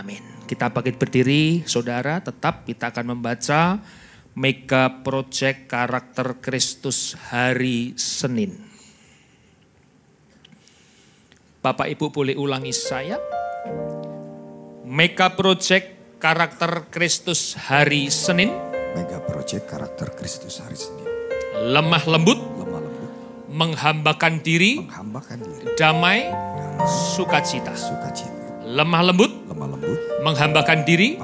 Amin. Kita bangkit berdiri, saudara, tetap kita akan membaca Mega Project Karakter Kristus hari Senin. Bapak Ibu boleh ulangi saya. Mega Project Karakter Kristus hari Senin. Mega Project Karakter Kristus hari Senin. Lemah lembut, menghambakan menghambakan diri, damai, sukacita. Lemah lembut, menghambakan diri,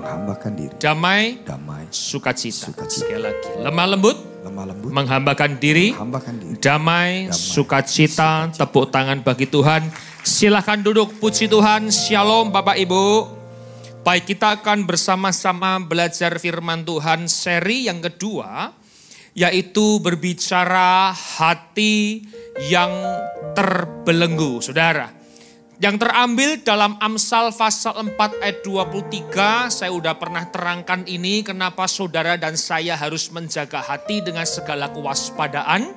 damai, sukacita. Sekali lagi, lemah lembut, menghambakan diri, damai, sukacita. Tepuk tangan bagi Tuhan. Silahkan duduk, puji Tuhan. Shalom Bapak Ibu. Baik, kita akan bersama-sama belajar firman Tuhan seri yang kedua, yaitu berbicara hati yang terbelenggu, saudara. Yang terambil dalam Amsal pasal 4 ayat 23, saya udah pernah terangkan ini, kenapa saudara dan saya harus menjaga hati dengan segala kewaspadaan.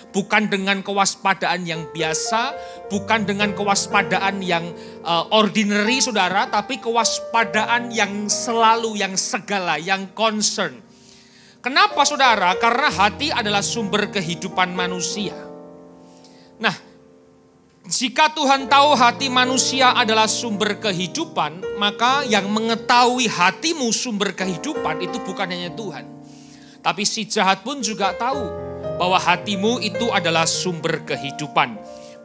Bukan dengan kewaspadaan yang biasa, bukan dengan kewaspadaan yang ordinary saudara, tapi kewaspadaan yang selalu, yang segala, yang concern. Kenapa saudara? Karena hati adalah sumber kehidupan manusia. Nah, jika Tuhan tahu hati manusia adalah sumber kehidupan, maka yang mengetahui hatimu sumber kehidupan itu bukan hanya Tuhan. Tapi si jahat pun juga tahu bahwa hatimu itu adalah sumber kehidupan.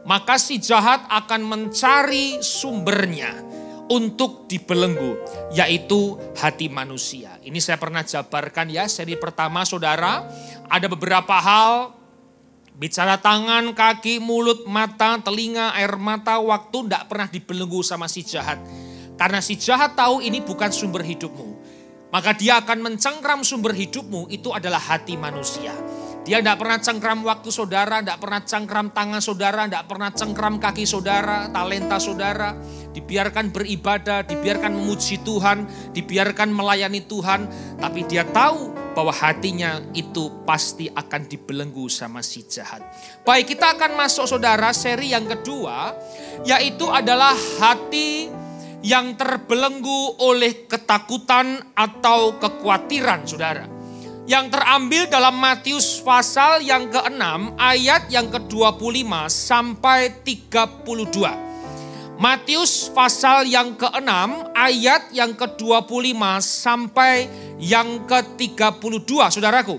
Maka si jahat akan mencari sumbernya untuk dibelenggu, yaitu hati manusia. Ini saya pernah jabarkan ya, seri pertama saudara, ada beberapa hal. Bicara tangan, kaki, mulut, mata, telinga, air mata, waktu tidak pernah dibelenggu sama si jahat. Karena si jahat tahu ini bukan sumber hidupmu. Maka dia akan mencengkram sumber hidupmu, itu adalah hati manusia. Dia tidak pernah cengkram waktu saudara, tidak pernah cengkram tangan saudara, tidak pernah cengkram kaki saudara, talenta saudara. Dibiarkan beribadah, dibiarkan memuji Tuhan, dibiarkan melayani Tuhan. Tapi dia tahu bahwa hatinya itu pasti akan dibelenggu sama si jahat. Baik, kita akan masuk saudara seri yang kedua, yaitu adalah hati yang terbelenggu oleh ketakutan atau kekhawatiran saudara. Yang terambil dalam Matius pasal yang ke-6 ayat yang ke-25 sampai 32. Matius pasal yang ke-6 ayat yang ke-25 sampai yang ke-32, saudaraku.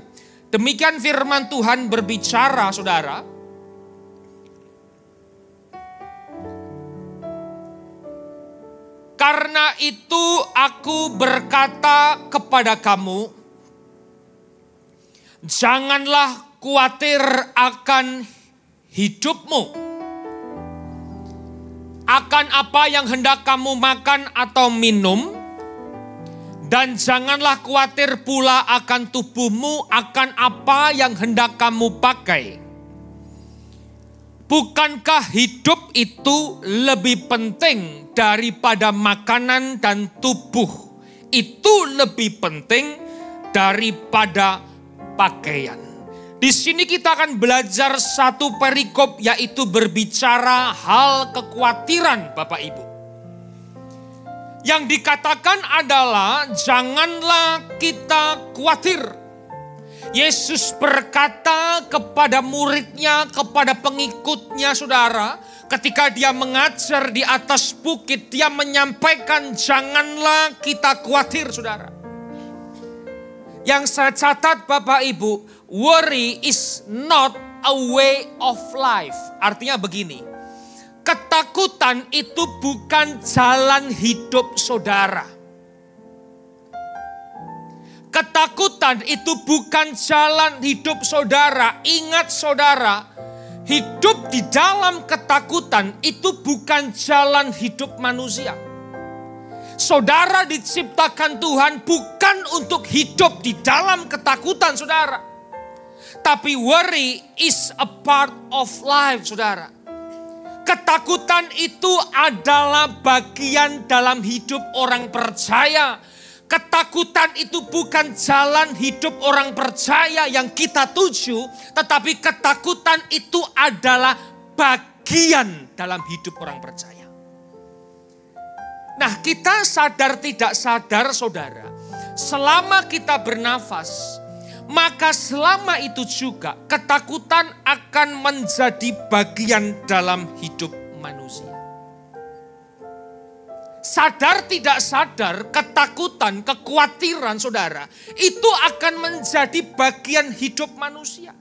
Demikian firman Tuhan berbicara, saudara. Karena itu aku berkata kepada kamu, janganlah khawatir akan hidupmu. Akan apa yang hendak kamu makan atau minum. Dan janganlah khawatir pula akan tubuhmu, akan apa yang hendak kamu pakai. Bukankah hidup itu lebih penting daripada makanan dan tubuh itu lebih penting daripada pakaian. Di sini kita akan belajar satu perikop, yaitu berbicara hal kekhawatiran Bapak Ibu. Yang dikatakan adalah janganlah kita khawatir. Yesus berkata kepada muridnya, kepada pengikutnya saudara, ketika dia mengajar di atas bukit, dia menyampaikan janganlah kita khawatir saudara. Yang saya catat Bapak Ibu, worry is not a way of life. Artinya begini, ketakutan itu bukan jalan hidup saudara. Ketakutan itu bukan jalan hidup saudara. Ingat saudara, hidup di dalam ketakutan itu bukan jalan hidup manusia. Saudara diciptakan Tuhan bukan untuk hidup di dalam ketakutan saudara. Tapi worry is a part of life saudara. Ketakutan itu adalah bagian dalam hidup orang percaya. Ketakutan itu bukan jalan hidup orang percaya yang kita tuju. Tetapi ketakutan itu adalah bagian dalam hidup orang percaya. Nah, kita sadar tidak sadar saudara, selama kita bernafas, maka selama itu juga ketakutan akan menjadi bagian dalam hidup manusia. Sadar tidak sadar, ketakutan, kekhawatiran saudara, itu akan menjadi bagian hidup manusia.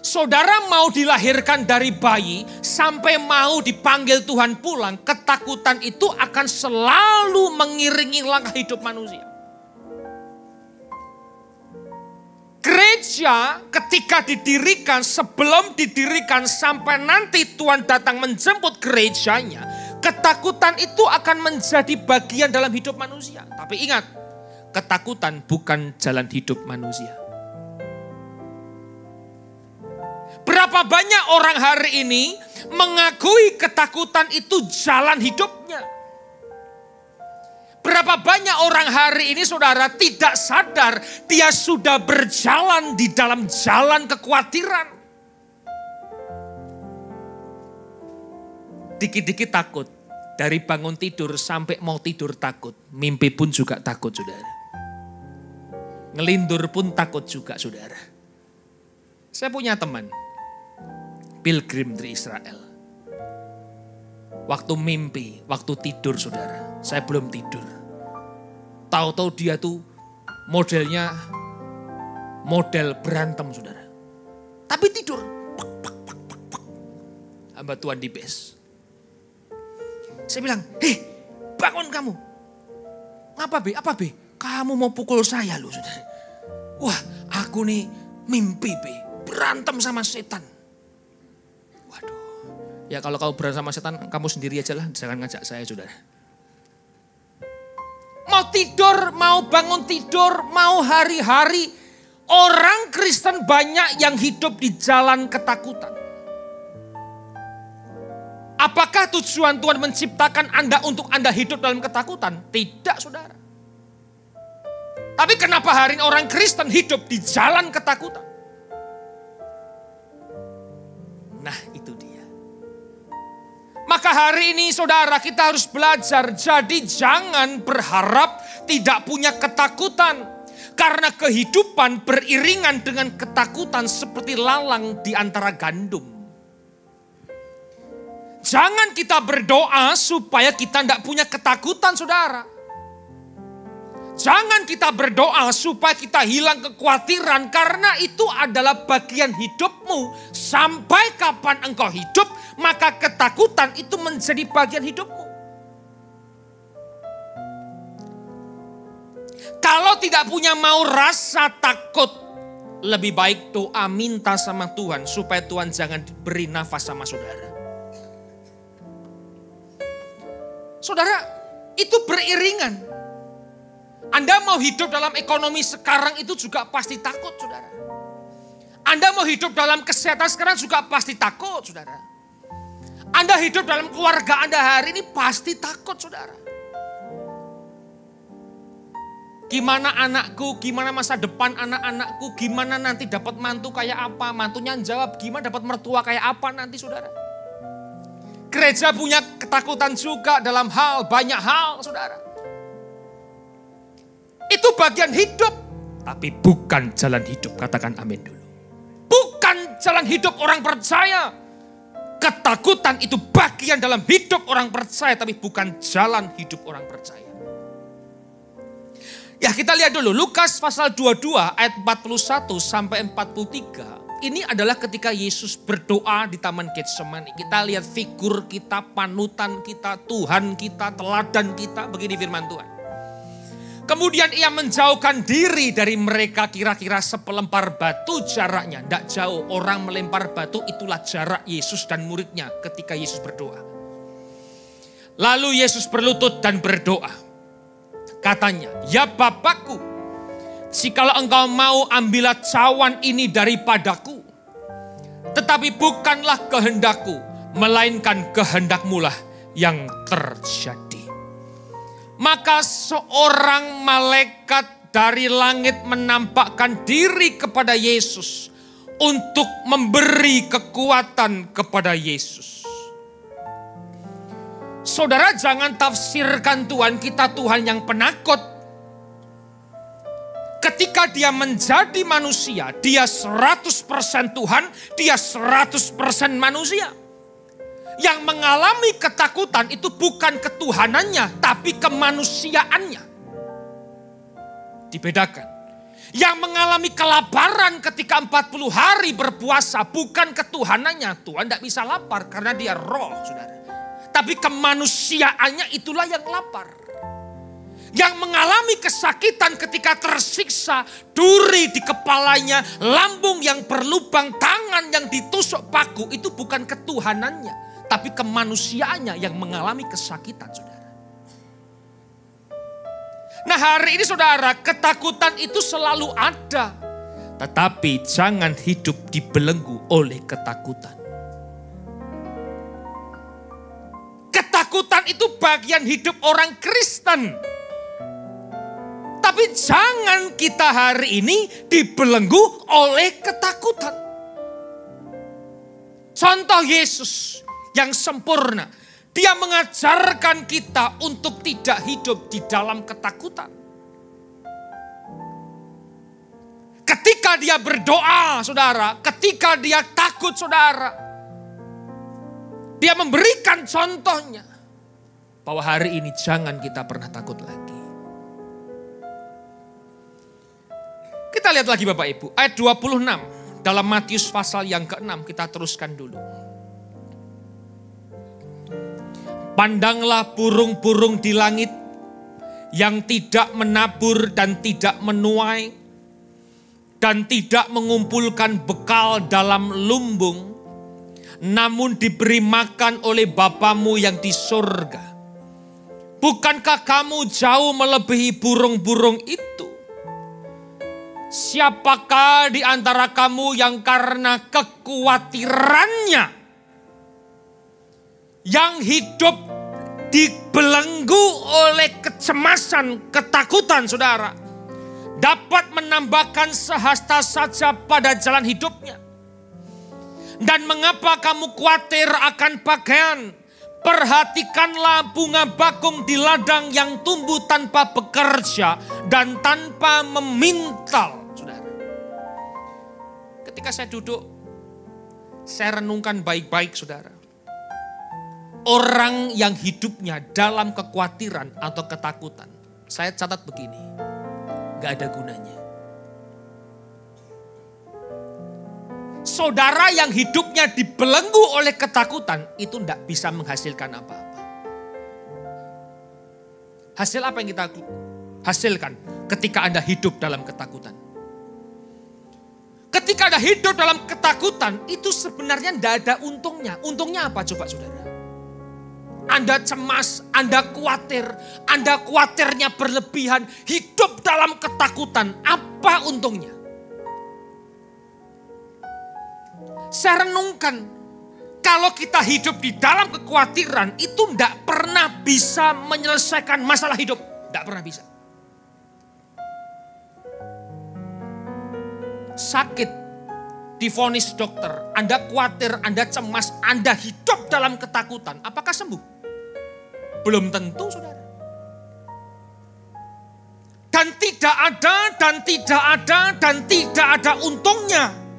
Saudara mau dilahirkan dari bayi sampai mau dipanggil Tuhan pulang, ketakutan itu akan selalu mengiringi langkah hidup manusia. Gereja ketika didirikan, sebelum didirikan sampai nanti Tuhan datang menjemput gerejanya, ketakutan itu akan menjadi bagian dalam hidup manusia. Tapi ingat, ketakutan bukan jalan hidup manusia. Berapa banyak orang hari ini mengakui ketakutan itu jalan hidupnya. Berapa banyak orang hari ini saudara tidak sadar dia sudah berjalan di dalam jalan kekhawatiran. Dikit-dikit takut. Dari bangun tidur sampai mau tidur takut. Mimpi pun juga takut saudara. Ngelindur pun takut juga saudara. Saya punya teman. Pilgrim dari Israel. Waktu mimpi, waktu tidur saudara. Saya belum tidur. Tahu-tahu dia tuh modelnya model berantem saudara. Tapi tidur. Pak, pak, pak, pak, pak. Hamba Tuhan di base. Saya bilang, hei bangun kamu. Ngapa be? Apa be? Kamu mau pukul saya loh saudara. Wah aku nih mimpi be. Berantem sama setan. Waduh. Ya kalau kamu berantem sama setan kamu sendiri aja lah. Jangan ngajak saya saudara. Mau tidur, mau bangun tidur, mau hari-hari. Orang Kristen banyak yang hidup di jalan ketakutan. Apakah tujuan Tuhan menciptakan Anda untuk Anda hidup dalam ketakutan? Tidak saudara. Tapi kenapa hari ini orang Kristen hidup di jalan ketakutan? Nah itu dia. Maka hari ini saudara kita harus belajar. Jadi jangan berharap tidak punya ketakutan. Karena kehidupan beriringan dengan ketakutan seperti lalang di antara gandum. Jangan kita berdoa supaya kita tidak punya ketakutan saudara. Jangan kita berdoa supaya kita hilang kekhawatiran. Karena itu adalah bagian hidupmu. Sampai kapan engkau hidup, maka ketakutan itu menjadi bagian hidupmu. Kalau tidak punya mau rasa takut, lebih baik doa minta sama Tuhan supaya Tuhan jangan beri nafas sama saudara. Saudara, itu beriringan. Anda mau hidup dalam ekonomi sekarang itu juga pasti takut, saudara. Anda mau hidup dalam kesehatan sekarang juga pasti takut, saudara. Anda hidup dalam keluarga Anda hari ini pasti takut, saudara. Gimana anakku, gimana masa depan anak-anakku, gimana nanti dapat mantu kayak apa, mantunya jawab, gimana dapat mertua kayak apa nanti, saudara. Gereja punya ketakutan juga dalam banyak hal, saudara. Itu bagian hidup, tapi bukan jalan hidup. Katakan amin dulu. Bukan jalan hidup orang percaya. Ketakutan itu bagian dalam hidup orang percaya, tapi bukan jalan hidup orang percaya. Ya kita lihat dulu, Lukas pasal 22 ayat 41 sampai 43. Ini adalah ketika Yesus berdoa di Taman Getsemani. Kita lihat figur kita, panutan kita, Tuhan kita, teladan kita. Begini firman Tuhan. Kemudian ia menjauhkan diri dari mereka kira-kira sepelempar batu jaraknya. Tidak jauh, orang melempar batu itulah jarak Yesus dan muridnya ketika Yesus berdoa. Lalu Yesus berlutut dan berdoa. Katanya, ya Bapakku, jikalau engkau mau ambillah cawan ini daripadaku. Tetapi bukanlah kehendakku, melainkan kehendakmulah yang terjadi. Maka seorang malaikat dari langit menampakkan diri kepada Yesus untuk memberi kekuatan kepada Yesus. Saudara jangan tafsirkan Tuhan kita Tuhan yang penakut. Ketika dia menjadi manusia, dia 100% Tuhan, dia 100% manusia. Yang mengalami ketakutan itu bukan ketuhanannya, tapi kemanusiaannya. Dibedakan. Yang mengalami kelaparan ketika 40 hari berpuasa bukan ketuhanannya. Tuhan tidak bisa lapar karena dia roh, saudara. Tapi kemanusiaannya itulah yang lapar. Yang mengalami kesakitan ketika tersiksa, duri di kepalanya, lambung yang berlubang, tangan yang ditusuk paku, itu bukan ketuhanannya, tapi kemanusiaannya yang mengalami kesakitan, saudara. Nah, hari ini saudara, ketakutan itu selalu ada, tetapi jangan hidup dibelenggu oleh ketakutan. Ketakutan itu bagian hidup orang Kristen. Tapi jangan kita hari ini dibelenggu oleh ketakutan. Contoh Yesus yang sempurna. Dia mengajarkan kita untuk tidak hidup di dalam ketakutan. Ketika dia berdoa, saudara, ketika dia takut, saudara, dia memberikan contohnya bahwa hari ini jangan kita pernah takut lagi. Kita lihat lagi Bapak Ibu, ayat 26 dalam Matius pasal yang ke-6, kita teruskan dulu. Pandanglah burung-burung di langit yang tidak menabur dan tidak menuai dan tidak mengumpulkan bekal dalam lumbung, namun diberi makan oleh Bapamu yang di surga. Bukankah kamu jauh melebihi burung-burung itu? Siapakah di antara kamu yang karena kekhawatirannya, yang hidup dibelenggu oleh kecemasan, ketakutan, saudara, dapat menambahkan sehasta saja pada jalan hidupnya? Dan mengapa kamu khawatir akan pakaian? Perhatikanlah bunga bakung di ladang yang tumbuh tanpa bekerja dan tanpa memintal. Saudara, ketika saya duduk, saya renungkan baik-baik, saudara. Orang yang hidupnya dalam kekhawatiran atau ketakutan, saya catat begini, gak ada gunanya. Saudara yang hidupnya dibelenggu oleh ketakutan, itu tidak bisa menghasilkan apa-apa. Hasil apa yang kita hasilkan ketika Anda hidup dalam ketakutan? Ketika Anda hidup dalam ketakutan, itu sebenarnya tidak ada untungnya. Untungnya apa coba saudara? Anda cemas, Anda khawatir, Anda khawatirnya berlebihan, hidup dalam ketakutan, apa untungnya? Saya renungkan, kalau kita hidup di dalam kekhawatiran, itu tidak pernah bisa menyelesaikan masalah hidup. Tidak pernah bisa. Sakit, divonis dokter, Anda khawatir, Anda cemas, Anda hidup dalam ketakutan. Apakah sembuh? Belum tentu, saudara. Dan tidak ada untungnya.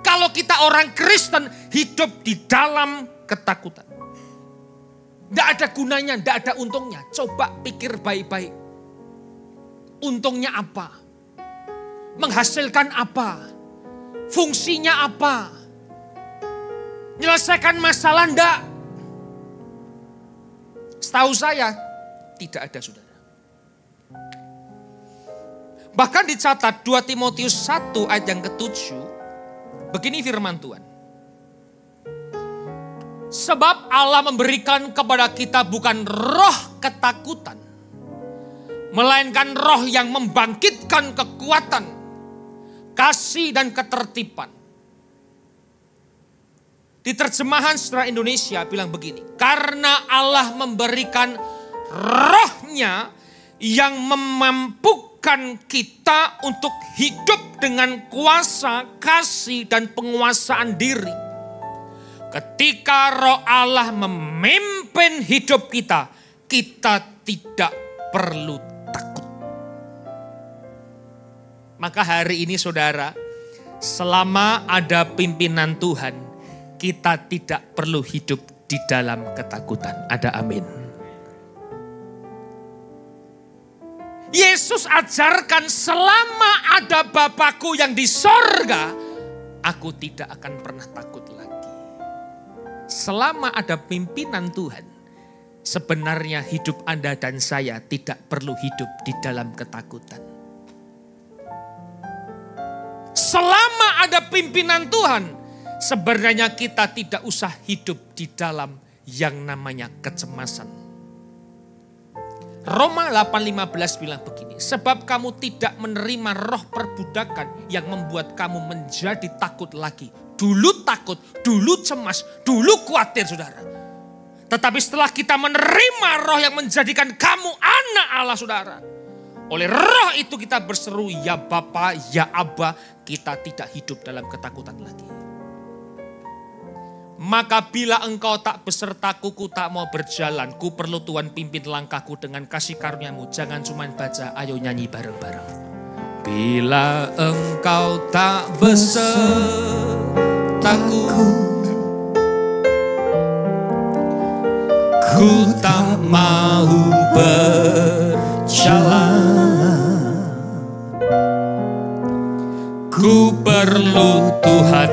Kalau kita orang Kristen hidup di dalam ketakutan. Tidak ada gunanya, tidak ada untungnya. Coba pikir baik-baik. Untungnya apa? Menghasilkan apa? Fungsinya apa? Menyelesaikan masalah enggak? Setahu saya tidak ada, saudara. Bahkan dicatat 2 Timotius 1 ayat yang ke-7. Begini firman Tuhan. Sebab Allah memberikan kepada kita bukan roh ketakutan, melainkan roh yang membangkitkan kekuatan, kasih dan ketertiban. Di terjemahan Saudara Indonesia bilang begini. Karena Allah memberikan rohnya yang memampukan kita untuk hidup dengan kuasa, kasih, dan penguasaan diri. Ketika Roh Allah memimpin hidup kita, kita tidak perlu takut. Maka hari ini saudara, selama ada pimpinan Tuhan, kita tidak perlu hidup di dalam ketakutan. Ada amin. Yesus ajarkan selama ada Bapakku yang di sorga, aku tidak akan pernah takut lagi. Selama ada pimpinan Tuhan, sebenarnya hidup Anda dan saya tidak perlu hidup di dalam ketakutan. Selama ada pimpinan Tuhan, sebenarnya kita tidak usah hidup di dalam yang namanya kecemasan. Roma 8:15 bilang begini, sebab kamu tidak menerima roh perbudakan yang membuat kamu menjadi takut lagi. Dulu takut, dulu cemas, dulu khawatir saudara. Tetapi setelah kita menerima roh yang menjadikan kamu anak Allah saudara. Oleh roh itu kita berseru, ya Bapa, ya Aba, kita tidak hidup dalam ketakutan lagi. Maka bila engkau tak besertaku, ku tak mau berjalan. Ku perlu Tuhan pimpin langkahku dengan kasih karunia-Mu. Jangan cuma baca, ayo nyanyi bareng-bareng. Bila engkau tak besertaku, ku tak mau berjalan. Ku perlu Tuhan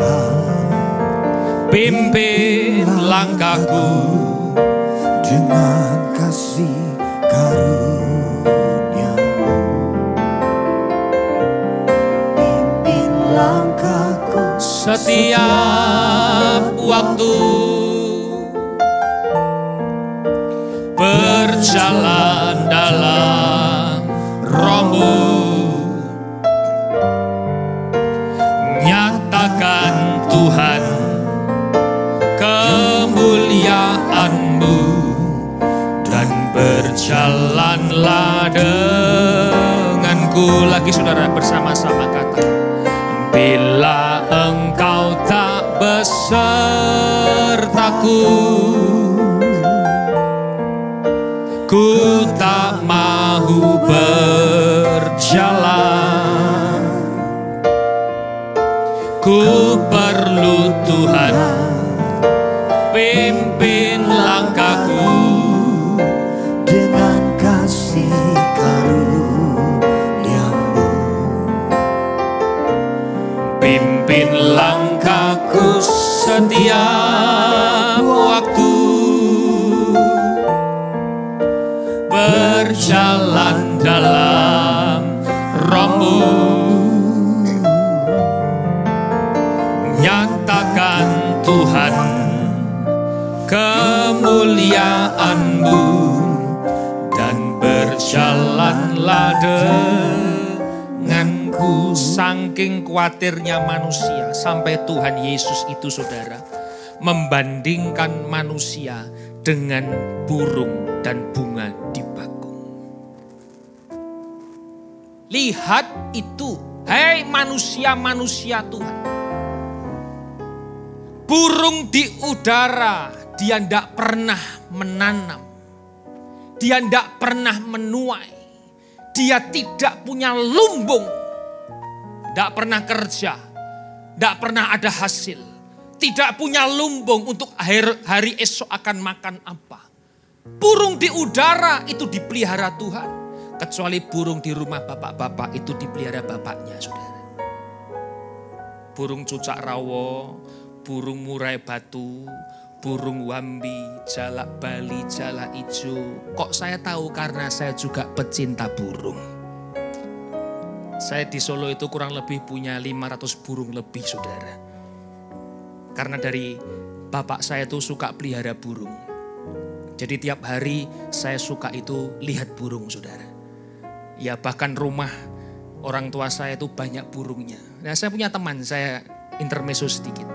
pimpin langkahku dengan kasih karunia-Mu. Pimpin langkahku setiap waktu, berjalan dalam Roh-Mu, nyatakan Tuhan kemuliaan-Mu, dan berjalanlah denganku. Lagi saudara bersama-sama kata, bila engkau tak besertaku, ku tak mau berjalan. Ku perlu Tuhan pimpin langkahku dengan kasih karunia-Mu. Pimpin langkahku setiap waktu, berjalan dalam Roh-Mu, nyatakan Tuhan kemuliaan-Mu, dan berjalanlah denganku. Saking khawatirnya manusia, sampai Tuhan Yesus itu saudara membandingkan manusia dengan burung dan bunga di bakung. Lihat itu, hei manusia-manusia Tuhan. Burung di udara, dia tidak pernah menanam. Dia tidak pernah menuai. Dia tidak punya lumbung. Tidak pernah kerja. Tidak pernah ada hasil. Tidak punya lumbung untuk hari esok akan makan apa. Burung di udara itu dipelihara Tuhan. Kecuali burung di rumah bapak-bapak itu dipelihara bapaknya saudara. Burung cucak rawo, burung murai batu, burung wambi, jalak bali, jalak ijo. Kok saya tahu? Karena saya juga pecinta burung. Saya di Solo itu kurang lebih punya 500 burung lebih saudara. Karena dari bapak saya itu suka pelihara burung. Jadi tiap hari saya suka itu lihat burung saudara. Ya bahkan rumah orang tua saya itu banyak burungnya. Nah saya punya teman, saya intermezzo sedikit.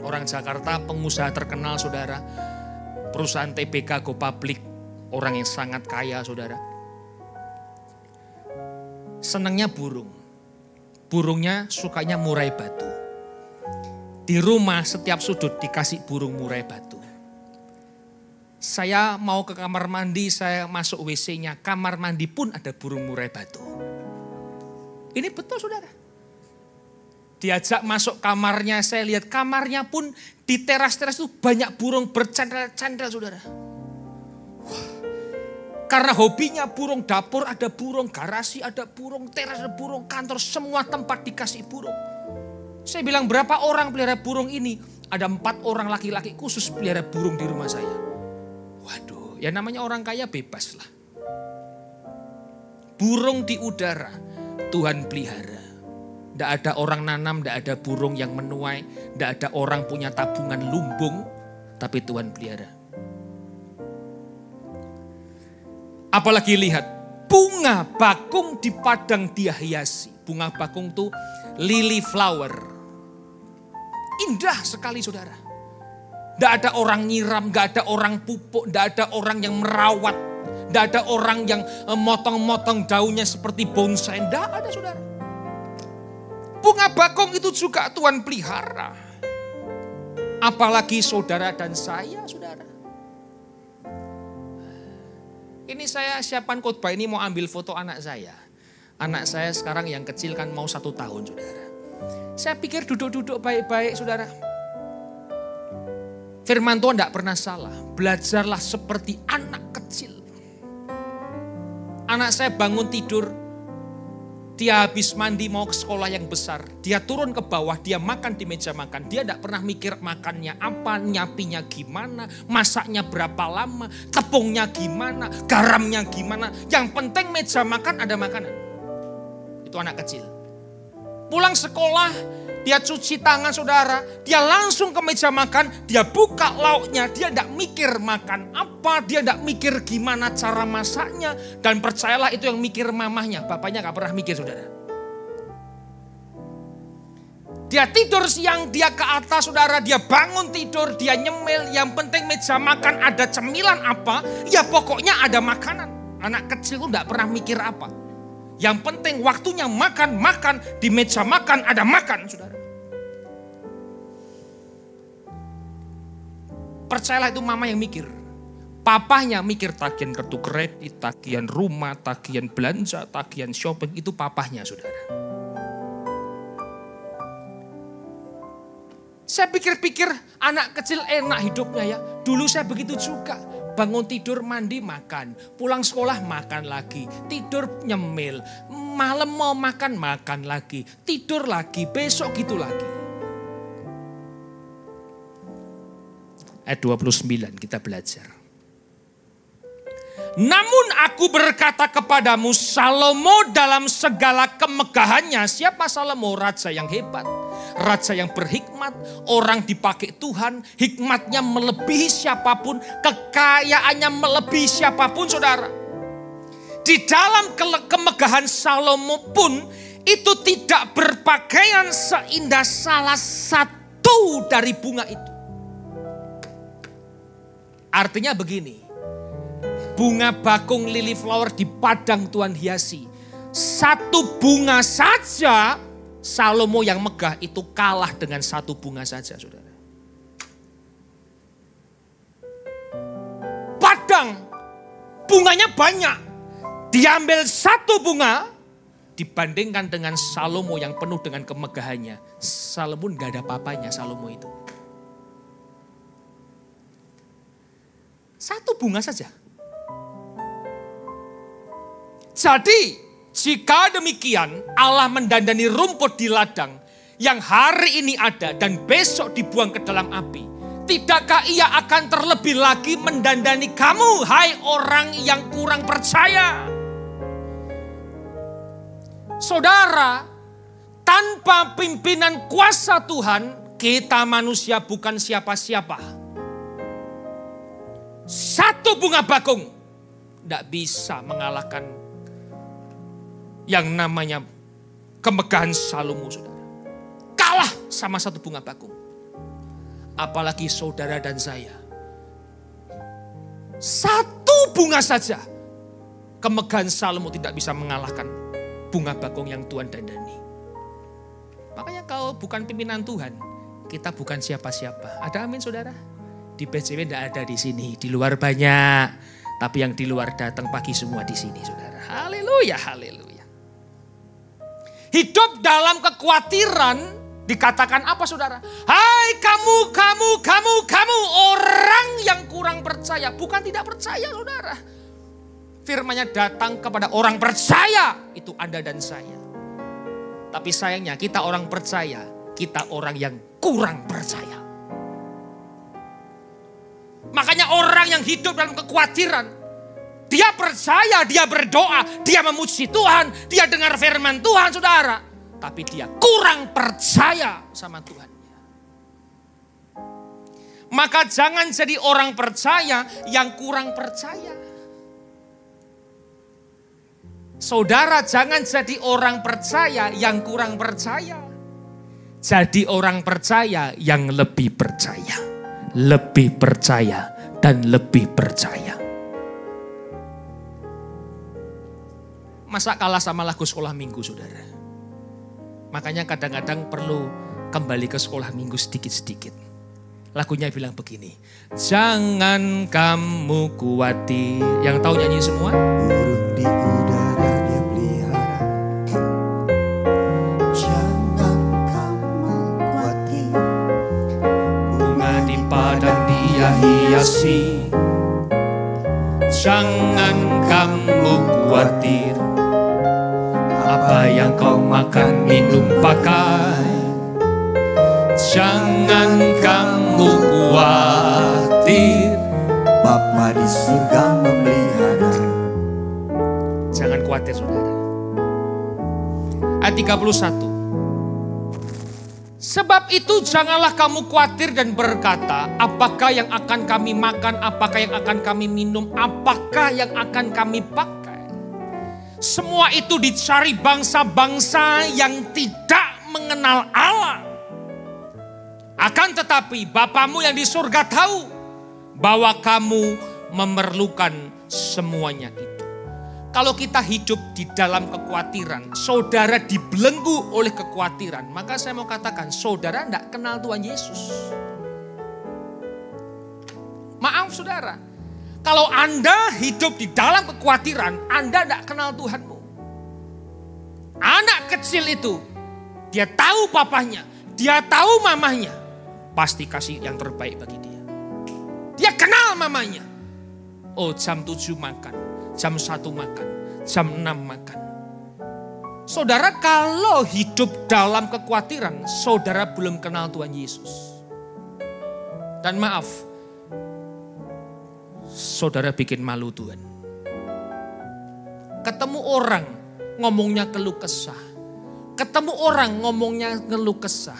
Orang Jakarta, pengusaha terkenal saudara. Perusahaan TBK Go Public, orang yang sangat kaya saudara. Senangnya burung. Burungnya sukanya murai batu. Di rumah setiap sudut dikasih burung murai batu. Saya mau ke kamar mandi, saya masuk WC-nya. Kamar mandi pun ada burung murai batu. Ini betul saudara. Diajak masuk kamarnya, saya lihat kamarnya pun di teras-teras itu banyak burung bercandal-candal saudara. Wah. Karena hobinya burung, dapur ada burung, garasi ada burung, teras ada burung, kantor semua tempat dikasih burung. Saya bilang berapa orang pelihara burung ini? Ada 4 orang laki-laki khusus pelihara burung di rumah saya. Waduh, ya namanya orang kaya bebas lah. Burung di udara, Tuhan pelihara. Tidak ada orang nanam, tidak ada burung yang menuai, tidak ada orang punya tabungan lumbung, tapi Tuhan pelihara. Apalagi lihat, bunga bakung di padang dia hiasi. Bunga bakung itu lily flower. Indah sekali saudara. Tidak ada orang nyiram, tidak ada orang pupuk, tidak ada orang yang merawat. Tidak ada orang yang motong-motong daunnya seperti bonsai, tidak ada saudara. Bunga bakung itu juga Tuhan pelihara. Apalagi saudara dan saya, saudara. Ini saya siapkan khotbah ini mau ambil foto anak saya. Anak saya sekarang yang kecil kan mau 1 tahun, saudara. Saya pikir duduk-duduk baik-baik, saudara. Firman Tuhan tidak pernah salah. Belajarlah seperti anak kecil. Anak saya bangun tidur. Dia habis mandi mau ke sekolah yang besar. Dia turun ke bawah, dia makan di meja makan. Dia tidak pernah mikir makannya apa, nyapinya gimana, masaknya berapa lama, tepungnya gimana, garamnya gimana. Yang penting meja makan ada makanan. Itu anak kecil. Pulang sekolah, dia cuci tangan saudara. Dia langsung ke meja makan, dia buka lauknya. Dia tidak mikir makan apa, dia tidak mikir gimana cara masaknya. Dan percayalah itu yang mikir mamahnya, bapaknya gak pernah mikir saudara. Dia tidur siang, dia ke atas saudara, dia bangun tidur, dia nyemil. Yang penting meja makan ada cemilan apa, ya pokoknya ada makanan. Anak kecil itu tidak pernah mikir apa. Yang penting waktunya makan, di meja makan ada makan saudara. Percayalah itu mama yang mikir. Papahnya mikir tagihan kartu kredit, tagihan rumah, tagihan belanja, tagihan shopping. Itu papahnya saudara. Saya pikir-pikir anak kecil enak hidupnya ya. Dulu saya begitu juga. Bangun tidur, mandi, makan. Pulang sekolah, makan lagi. Tidur, nyemil. Malam mau makan, makan lagi. Tidur lagi, besok gitu lagi. Ayat 29 kita belajar. Namun aku berkata kepadamu, Salomo dalam segala kemegahannya. Siapa Salomo? Raja yang hebat. Raja yang berhikmat. Orang dipakai Tuhan. Hikmatnya melebihi siapapun. Kekayaannya melebihi siapapun saudara. Di dalam kemegahan Salomo pun. Itu tidak berpakaian seindah salah satu dari bunga itu. Artinya begini. Bunga bakung lily flower di padang Tuhan hiasi. Satu bunga saja Salomo yang megah itu kalah dengan satu bunga saja saudara. Padang bunganya banyak. Diambil satu bunga dibandingkan dengan Salomo yang penuh dengan kemegahannya. Salomo gak ada apa-apanya Salomo itu. Satu bunga saja. Jadi jika demikian Allah mendandani rumput di ladang yang hari ini ada dan besok dibuang ke dalam api. Tidakkah ia akan terlebih lagi mendandani kamu hai orang yang kurang percaya? Saudara, tanpa pimpinan kuasa Tuhan kita manusia bukan siapa-siapa. Satu bunga bakung tidak bisa mengalahkan yang namanya kemegahan Salomo saudara. Kalah sama satu bunga bakung. Apalagi saudara dan saya. Satu bunga saja. Kemegahan Salomo tidak bisa mengalahkan bunga bakung yang Tuhan dandani. Makanya kalau bukan pimpinan Tuhan. Kita bukan siapa-siapa. Ada amin saudara? Di PCW tidak ada di sini. Di luar banyak. Tapi yang di luar datang pagi semua di sini saudara. Haleluya, haleluya. Hidup dalam kekhawatiran dikatakan apa saudara? Hai kamu orang yang kurang percaya. Bukan tidak percaya saudara. Firman-Nya datang kepada orang percaya. Itu Anda dan saya. Tapi sayangnya kita orang percaya. Kita orang yang kurang percaya. Makanya orang yang hidup dalam kekhawatiran, dia percaya, dia berdoa, dia memuji Tuhan, dia dengar firman Tuhan saudara. Tapi dia kurang percaya sama Tuhannya. Maka jangan jadi orang percaya yang kurang percaya. Saudara jangan jadi orang percaya yang kurang percaya. Jadi orang percaya yang lebih percaya. Lebih percaya dan lebih percaya. Masa kalah sama lagu sekolah minggu saudara? Makanya kadang-kadang perlu kembali ke sekolah minggu sedikit-sedikit. Lagunya bilang begini. Jangan kamu khawatir. Yang tahu nyanyi semua? Burung di udara dia pelihara. Jangan kamu khawatir. Bunga di padang dia hiasi. Jangan kamu khawatir. Apa yang kau makan, minum, pakai. Jangan kamu khawatir. Bapa di surga memelihara. Jangan khawatir saudara. Ayat 31. Sebab itu janganlah kamu khawatir dan berkata, apakah yang akan kami makan, apakah yang akan kami minum, apakah yang akan kami pakai. Semua itu dicari bangsa-bangsa yang tidak mengenal Allah. Akan tetapi Bapamu yang di surga tahu bahwa kamu memerlukan semuanya itu. Kalau kita hidup di dalam kekhawatiran, saudara dibelenggu oleh kekhawatiran, maka saya mau katakan saudara tidak kenal Tuhan Yesus. Maaf saudara. Kalau Anda hidup di dalam kekhawatiran, Anda tidak kenal Tuhanmu. Anak kecil itu, dia tahu papahnya, dia tahu mamahnya. Pasti kasih yang terbaik bagi dia. Dia kenal mamanya. Oh jam 7 makan, jam 1 makan, jam 6 makan. Saudara kalau hidup dalam kekhawatiran, saudara belum kenal Tuhan Yesus. Dan maaf, saudara bikin malu Tuhan. Ketemu orang ngomongnya keluh kesah. Ketemu orang ngomongnya ngeluh kesah.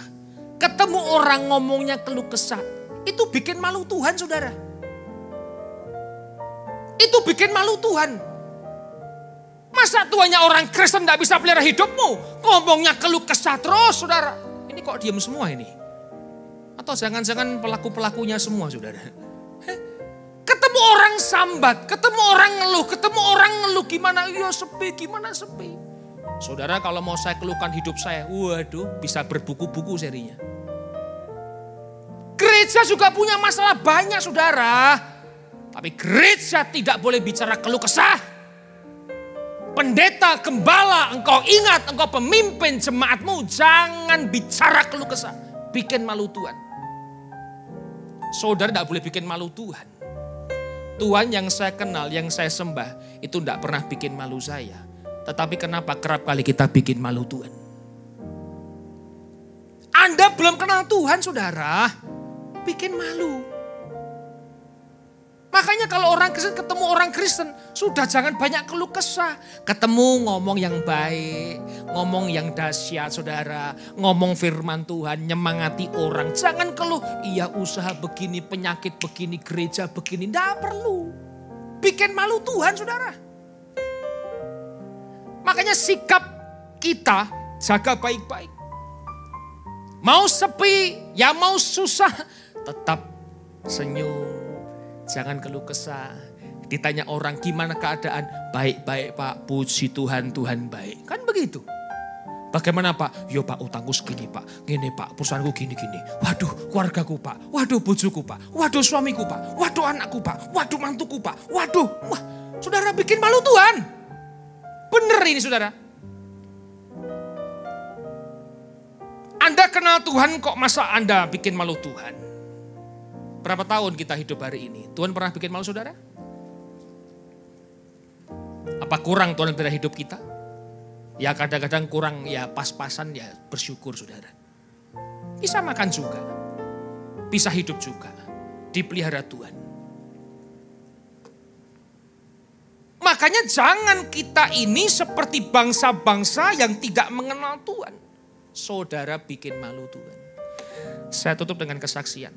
Ketemu orang ngomongnya keluh kesah. Itu bikin malu Tuhan saudara. Itu bikin malu Tuhan. Masa tuanya orang Kristen gak bisa pelihara hidupmu? Ngomongnya keluh kesah terus saudara. Ini kok diam semua ini? Atau jangan-jangan pelaku-pelakunya semua saudara? Ketemu orang sambat, ketemu orang ngeluh gimana iya sepi, gimana sepi. Saudara kalau mau saya keluhkan hidup saya, waduh bisa berbuku-buku serinya. Gereja juga punya masalah banyak saudara. Tapi gereja tidak boleh bicara keluh kesah. Pendeta, gembala, engkau ingat, engkau pemimpin jemaatmu, jangan bicara keluh kesah. Bikin malu Tuhan. Saudara tidak boleh bikin malu Tuhan. Tuhan yang saya kenal, yang saya sembah, itu tidak pernah bikin malu saya. Tetapi kenapa kerap kali kita bikin malu Tuhan? Anda belum kenal Tuhan saudara, bikin malu. Makanya kalau orang Kristen ketemu orang Kristen, sudah jangan banyak keluh kesah. Ketemu ngomong yang baik, ngomong yang dahsyat saudara. Ngomong firman Tuhan, nyemangati orang. Jangan keluh, iya usaha begini, penyakit begini, gereja begini. Tidak perlu. Bikin malu Tuhan saudara. Makanya sikap kita jaga baik-baik. Mau sepi, ya mau susah, tetap senyum. Jangan keluh kesah. Ditanya orang gimana keadaan? Baik-baik Pak, puji Tuhan, Tuhan baik. Kan begitu. Bagaimana Pak? Yo Pak, utangku segini Pak. Gini Pak, perusahaanku gini-gini. Waduh, keluargaku Pak. Waduh, bojoku Pak. Waduh, suamiku Pak. Waduh, anakku Pak. Waduh, mantuku Pak. Waduh, wah, saudara bikin malu Tuhan. Bener ini saudara. Anda kenal Tuhan kok masa Anda bikin malu Tuhan? Berapa tahun kita hidup hari ini? Tuhan pernah bikin malu saudara? Apa kurang Tuhan tidak hidup kita? Ya kadang-kadang kurang, ya pas-pasan, ya bersyukur saudara. Bisa makan juga, bisa hidup juga, dipelihara Tuhan. Makanya jangan kita ini seperti bangsa-bangsa yang tidak mengenal Tuhan. Saudara bikin malu Tuhan. Saya tutup dengan kesaksian.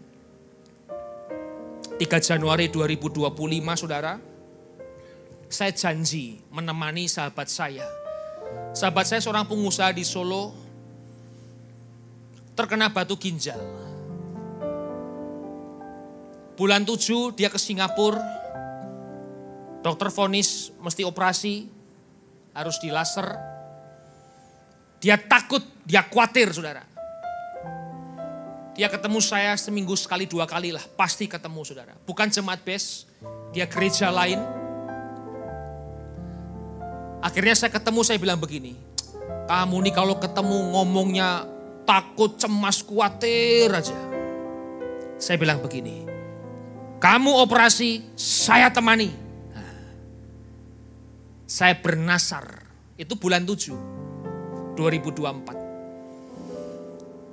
3 Januari 2025 saudara, saya janji menemani sahabat saya. Sahabat saya seorang pengusaha di Solo, terkena batu ginjal. Bulan 7 dia ke Singapura, dokter vonis mesti operasi, harus di laser. Dia takut, dia khawatir saudara. Dia ketemu saya seminggu sekali 2 kali lah, pasti ketemu saudara. Bukan jemaat base, dia gereja lain. Akhirnya saya ketemu, saya bilang begini, kamu nih kalau ketemu ngomongnya takut, cemas, khawatir aja. Saya bilang begini, kamu operasi, saya temani. Nah, saya bernasar, itu bulan 7, 2024.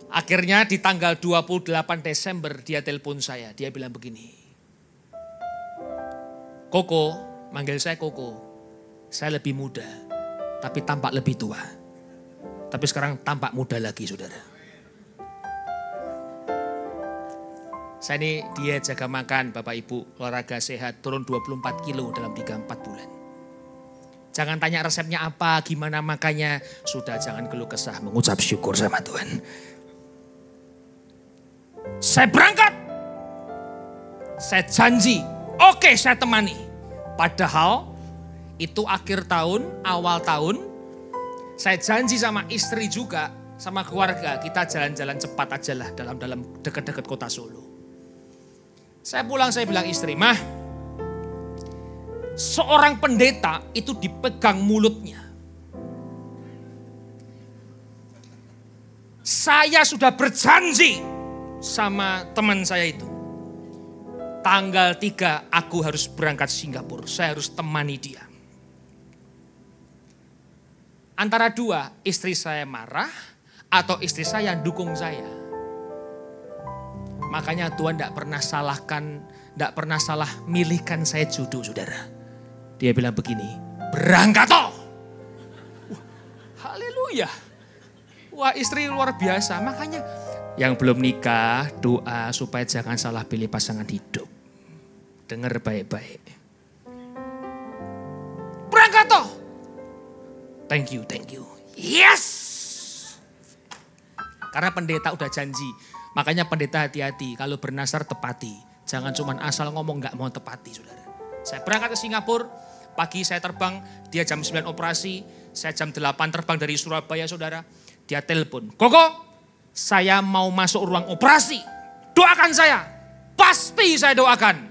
Akhirnya di tanggal 28 Desember dia telepon saya, dia bilang begini, Koko, manggil saya Koko. Saya lebih muda, tapi tampak lebih tua. Tapi sekarang tampak muda lagi saudara. Saya ini diet, jaga makan Bapak Ibu, olahraga sehat, turun 24 kilo dalam 3-4 bulan. Jangan tanya resepnya apa, gimana makannya. Sudah jangan keluh kesah, mengucap syukur sama Tuhan. Saya berangkat. Saya janji, oke, saya temani. Padahal itu akhir tahun, awal tahun, saya janji sama istri juga, sama keluarga, kita jalan-jalan cepat aja lah dalam dekat-dekat kota Solo. Saya pulang, saya bilang istri, Mah, seorang pendeta itu dipegang mulutnya. Saya sudah berjanji sama teman saya itu. Tanggal 3 aku harus berangkat Singapura, saya harus temani dia. Antara dua, istri saya marah atau istri saya dukung saya. Makanya Tuhan tidak pernah salahkan, tidak pernah salah milihkan saya jodoh saudara. Dia bilang begini, berangkat toh. Haleluya. Wah istri luar biasa. Makanya yang belum nikah doa supaya jangan salah pilih pasangan hidup. Dengar baik-baik. Berangkat toh. Thank you. Yes! Karena pendeta udah janji. Makanya pendeta hati-hati. Kalau bernasar tepati. Jangan cuma asal ngomong gak mau tepati saudara. Saya berangkat ke Singapura. Pagi saya terbang. Dia jam 9 operasi. Saya jam 8 terbang dari Surabaya saudara. Dia telepon. Koko, saya mau masuk ruang operasi. Doakan saya. Pasti saya doakan.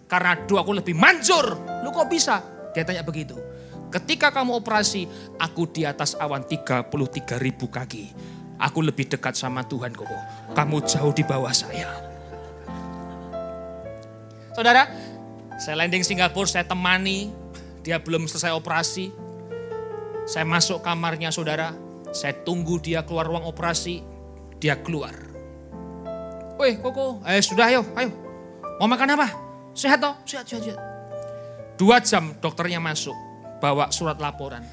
Karena doaku lebih manjur. Lu kok bisa? Dia tanya begitu. Ketika kamu operasi, aku di atas awan 33.000 kaki. Aku lebih dekat sama Tuhan Koko. Kamu jauh di bawah saya. Saudara, saya landing Singapura, saya temani. Dia belum selesai operasi. Saya masuk kamarnya saudara. Saya tunggu dia keluar ruang operasi. Dia keluar. Woi Koko, sudah ayo. Mau makan apa? Sehat toh? Sehat. 2 jam dokternya masuk. Bawa surat laporan.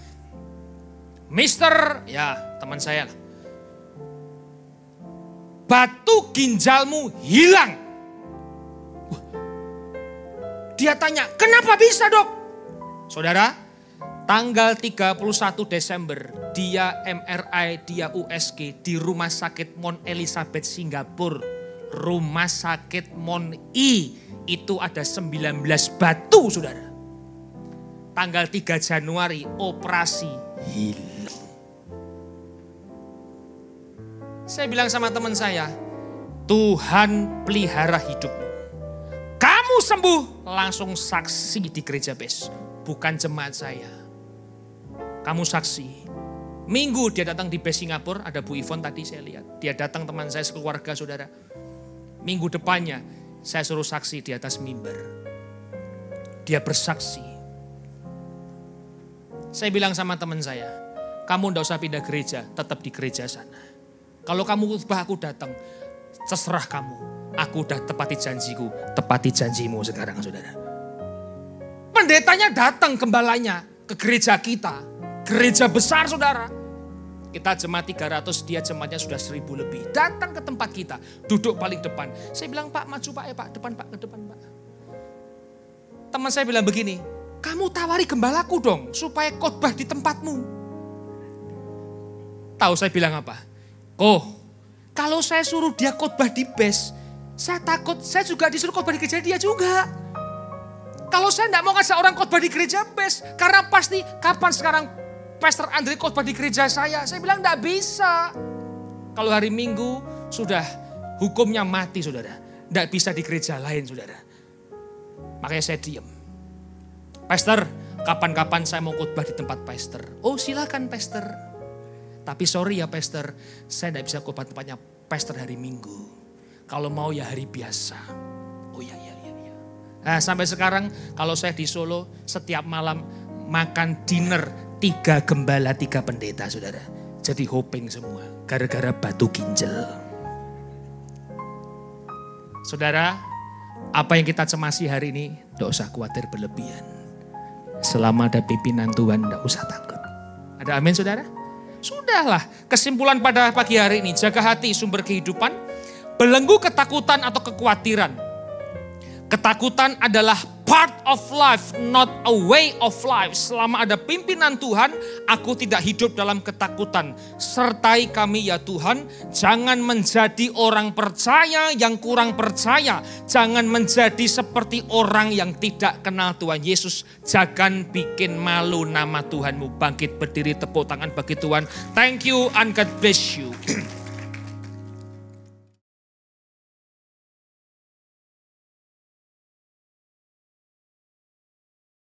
Mister, ya teman saya lah. Batu ginjalmu hilang. Dia tanya, kenapa bisa dok? Saudara, tanggal 31 Desember, dia MRI, dia USG di Rumah Sakit Mount Elizabeth Singapura. Rumah Sakit Mount I, itu ada 19 batu saudara. Tanggal 3 Januari operasi hilang. Saya bilang sama teman saya, Tuhan pelihara hidupmu. Kamu sembuh, langsung saksi di gereja BES. Bukan jemaat saya. Kamu saksi. Minggu dia datang di BES Singapura, ada Bu Ivon tadi saya lihat. Dia datang teman saya sekeluarga saudara. Minggu depannya saya suruh saksi di atas mimbar. Dia bersaksi. Saya bilang sama teman saya, kamu tidak usah pindah gereja, tetap di gereja sana. Kalau kamu khotbah aku datang, terserah kamu. Aku udah tepati janjiku, tepati janjimu sekarang saudara. Pendetanya datang gembalanya ke gereja kita. Gereja besar saudara. Kita jemaat 300, dia jemaatnya sudah 1000 lebih. Datang ke tempat kita, duduk paling depan. Saya bilang, Pak maju Pak, Pak, depan Pak, ke depan Pak. Teman saya bilang begini, kamu tawari gembalaku dong, supaya khotbah di tempatmu. Tahu saya bilang apa? Kalau saya suruh dia khotbah di BES, saya takut saya juga disuruh khotbah di gereja dia juga. Kalau saya tidak mau ngajak orang khotbah di gereja BES, karena pasti kapan sekarang Pastor Andre khotbah di gereja saya bilang tidak bisa. Kalau hari Minggu sudah hukumnya mati saudara, tidak bisa di gereja lain saudara. Makanya saya diam. Pastor, kapan-kapan saya mau khotbah di tempat Pastor. Oh silakan Pastor. Tapi sorry ya Pastor, saya tidak bisa khotbah tempatnya Pastor hari Minggu. Kalau mau ya hari biasa. Oh iya. Nah sampai sekarang kalau saya di Solo setiap malam makan dinner 3 gembala 3 pendeta saudara. Jadi hoping semua gara-gara batu ginjal. Saudara, apa yang kita cemasi hari ini tidak usah khawatir berlebihan. Selama ada pimpinan Tuhan tidak usah takut. Ada amin saudara? Sudahlah, kesimpulan pada pagi hari ini, jaga hati sumber kehidupan, belenggu ketakutan atau kekhawatiran. Ketakutan adalah part of life, not a way of life. Selama ada pimpinan Tuhan, aku tidak hidup dalam ketakutan. Sertai kami ya Tuhan, jangan menjadi orang percaya yang kurang percaya. Jangan menjadi seperti orang yang tidak kenal Tuhan Yesus. Jangan bikin malu nama Tuhanmu. Bangkit berdiri, tepuk tangan bagi Tuhan. Thank you and God bless you.